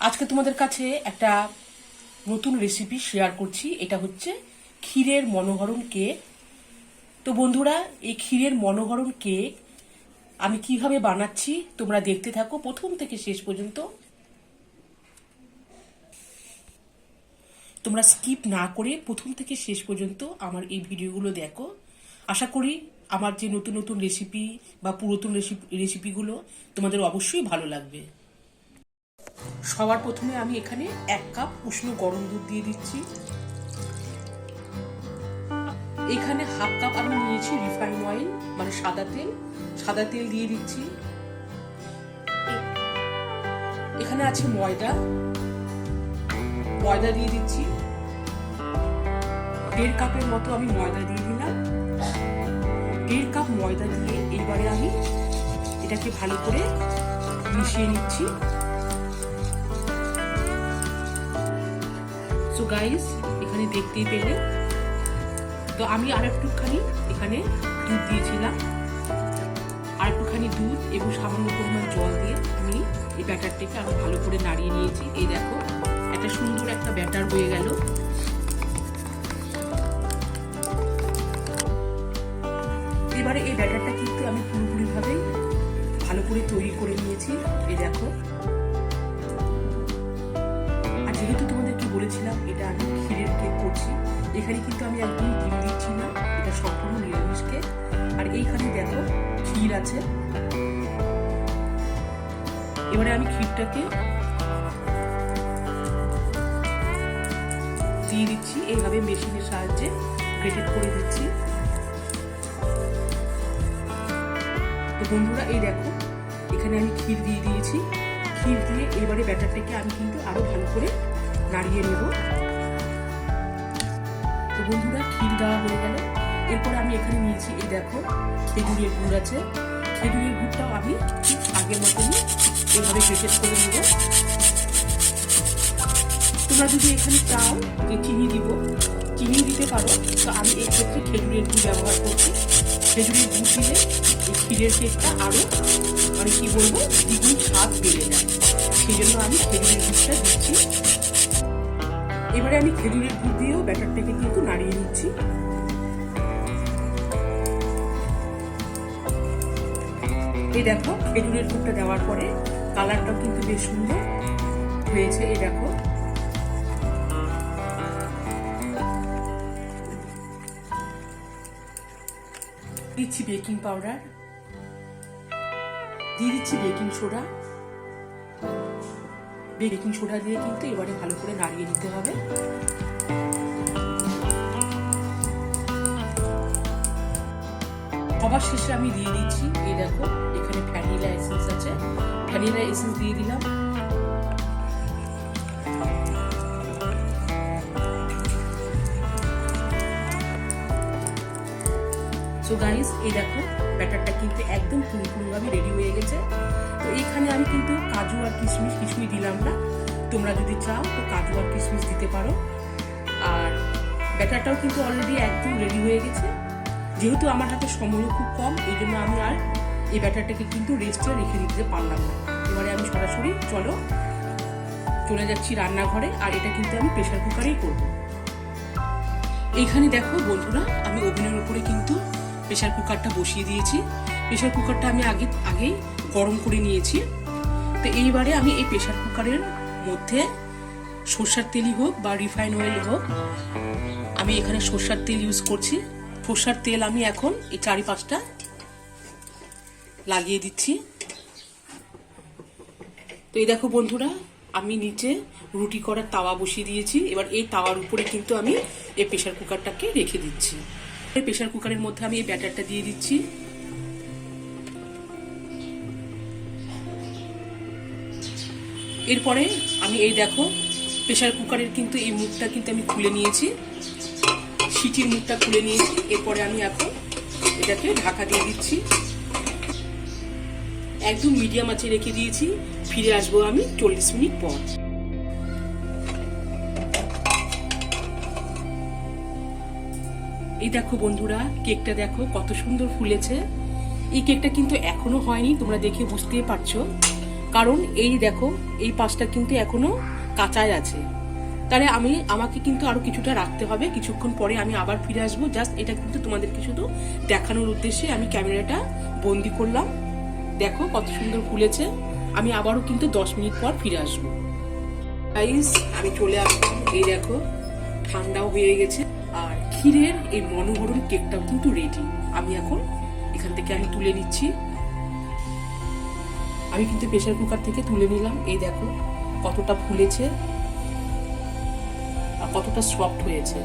আজকে তোমাদের কাছে একটা নতুন রেসিপি শেয়ার করছি। এটা হচ্ছে ক্ষীরের মনোহরণ কেক। তো বন্ধুরা, এই ক্ষীরের মনোহরণ কেক আমি কিভাবে বানাচ্ছি তোমরা দেখতে থাকো প্রথম থেকে শেষ পর্যন্ত। তোমরা স্কিপ না করে প্রথম থেকে শেষ পর্যন্ত আমার এই ভিডিওগুলো দেখো। আশা করি আমার যে নতুন নতুন রেসিপি বা পুরাতন রেসিপিগুলো তোমাদের অবশ্যই ভালো লাগবে। সবার প্রথমে আমি এখানে 1 কাপ উষ্ণ গরম দুধ দিয়ে দিচ্ছি। এখানে হাফ কাপ আমি নিয়েছি রিফাইন অয়েল মানে সাদা তেল দিয়ে দিচ্ছি। এখানে আছে ময়দা দিয়ে দিচ্ছি। 1.5 কাপের মতো আমি ময়দা দিয়ে দিলাম। 1.5 কাপ ময়দা দিয়ে এইবারে আমি এটাকে ভালো করে মিশিয়ে নিচ্ছি। সো গাইস, এখানে দেখতেই পেলে তো আমি আর একটুখানি এখানে দুধ দিয়েছিলাম। আর একটুখানি দুধ এবং সামান্য পরিমাণ জল দিয়ে আমি এই ব্যাটারটাকে আরো ভালো করে নাড়িয়ে নিয়েছি। এই দেখো, একটা সুন্দর একটা ব্যাটার হয়ে গেল। এবারে এই ব্যাটারটা কিন্তু আমি পুরোপুরিভাবে ভালো করে তৈরি করে নিয়েছি। এই দেখো, আর যেহেতু তোমাদেরকে বলেছিলাম এটা আমি ক্ষীরের কেক করছি, এখানে কিন্তু আমি একদম ডিম দিচ্ছি না, এটা সম্পূর্ণ নিরামিষ কেক। আর এইখানে দেখো ক্ষীর আছে। এবারে আমি ক্ষীরটাকে দিয়ে দিচ্ছি, এইভাবে মেশিনের সাহায্যে গ্রেটেড করে দিচ্ছি। তো বন্ধুরা, এই দেখো এখানে আমি ক্ষীর দিয়ে দিয়েছি। ক্ষীর দিয়ে এবারে ব্যাটারটাকে আমি কিন্তু আরো ভালো করে নাড়িয়ে নেব। তো বন্ধুরা, ক্ষীর দেওয়া হয়ে গেল। এরপরে আমি এখানে নিয়েছি, এই দেখো খেজুরের গুড় আছে। খেজুরের গুড়টাও আমি ঠিক আগের মতনই এইভাবে গ্রেটেড করে নেব। তোমরা যদি এখানে চাও যে চিনি দিব, চিনি দিতে পারো। তো আমি এই ক্ষেত্রে খেজুরের গুড় ব্যবহার করছি। খেজুরের গুড় দিলে এই ক্ষীরের কেকটা আরো মানে কি বলবো দ্বিগুণ স্বাদ বেড়ে যায়। সেই জন্য আমি খেজুরের গুড়টা দিচ্ছি। এবারে আমি খেজুরের গুড় দিয়েও ব্যাটারটাকে কিন্তু নাড়িয়ে নিচ্ছি। এই দেখো, খেজুরের গুড়টা দেওয়ার পরে কালারটাও কিন্তু বেশ সুন্দর হয়েছে। এই দেখো, দিচ্ছি বেকিং পাউডার, দিয়ে দিচ্ছি বেকিং সোডা। বেকিং সোডা দিয়ে কিন্তু এবারে ভালো করে নাড়িয়ে নিতে হবে। সবার শেষে আমি দিয়ে দিচ্ছি, এই দেখো এখানে ভ্যানিলা এসেন্স আছে, ভ্যানিলা এসেন্স দিয়ে দিলাম। সো গাইস, এই দেখো ব্যাটারটা কিন্তু একদম পুরোপুরিভাবে রেডি হয়ে গেছে। তো এখানে আমি কিন্তু কাজু আর কিশমিশ কিছুই দিলাম না। তোমরা যদি চাও তো কাজু আর কিশমিশ দিতে পারো। আর ব্যাটারটাও কিন্তু অলরেডি একদম রেডি হয়ে গেছে। যেহেতু আমার হাতে সময়ও খুব কম, এই জন্য আমি আর এই ব্যাটারটাকে কিন্তু রেস্টে রেখে দিতে পারলাম না। এবারে আমি সরাসরি চলে যাচ্ছি রান্নাঘরে। আর এটা কিন্তু আমি প্রেসার কুকারেই করব। এইখানে দেখো বন্ধুরা, আমি ওভেনের উপরে কিন্তু প্রেসার কুকারটা বসিয়ে দিয়েছি। প্রেসার কুকারটা আমি আগেই গরম করে নিয়েছি। তো এইবারে আমি এই প্রেসার কুকারের মধ্যে সরষের তেলই হোক বা রিফাইন অয়েল হোক, আমি এখানে সরষের তেল ইউজ করছি। সরষের তেল আমি এখন এই 4-5টা লাগিয়ে দিচ্ছি। তো এই দেখো বন্ধুরা, আমি নিচে রুটি করার তাওয়া বসিয়ে দিয়েছি। এবার এই তাওয়ার উপরে কিন্তু আমি এই প্রেসার কুকারটাকে রেখে দিচ্ছি। প্রেসার কুকারের মধ্যে আমি এই ব্যাটারটা দিয়ে দিচ্ছি। এরপরে আমি এই দেখো প্রেসার কুকারের কিন্তু এই মুখটা কিন্তু আমি খুলে নিয়েছি, সিটির মুখটা খুলে নিয়েছি। এরপরে আমি এখন এটাকে ঢাকা দিয়ে দিচ্ছি। একদম মিডিয়াম আঁচে রেখে দিয়েছি। ফিরে আসবো আমি 40 মিনিট পর। এই দেখো বন্ধুরা, কেকটা দেখো কত সুন্দর ফুলেছে। এই কেকটা কিন্তু এখনো হয়নি, তোমরা দেখে বুঝতেই পারছো। কারণ এই দেখো এই পাশটা কিন্তু এখনো কাঁচাই আছে, তাহলে আমাকে কিন্তু আরো কিছুটা রাখতে হবে। কিছুক্ষণ পরে আমি আবার ফিরে আসবো। জাস্ট এটা কিন্তু তোমাদেরকে শুধু দেখানোর উদ্দেশ্যে আমি ক্যামেরাটা বন্দি করলাম। দেখো কত সুন্দর ফুলেছে। আমি আবারও কিন্তু 10 মিনিট পর ফিরে আসবো। গাইস আমি চলে আসলাম। এই দেখো ঠান্ডাও হয়ে গেছে, আর ক্ষীরের এই মনোহরণ কেকটাও কিন্তু রেডি। আমি এখন এখান থেকে আমি তুলে নিচ্ছি। আমি কিন্তু প্রেসার কুকার থেকে তুলে নিলাম। এই দেখো কতটা ফুলেছে আর কতটা সফট হয়েছে।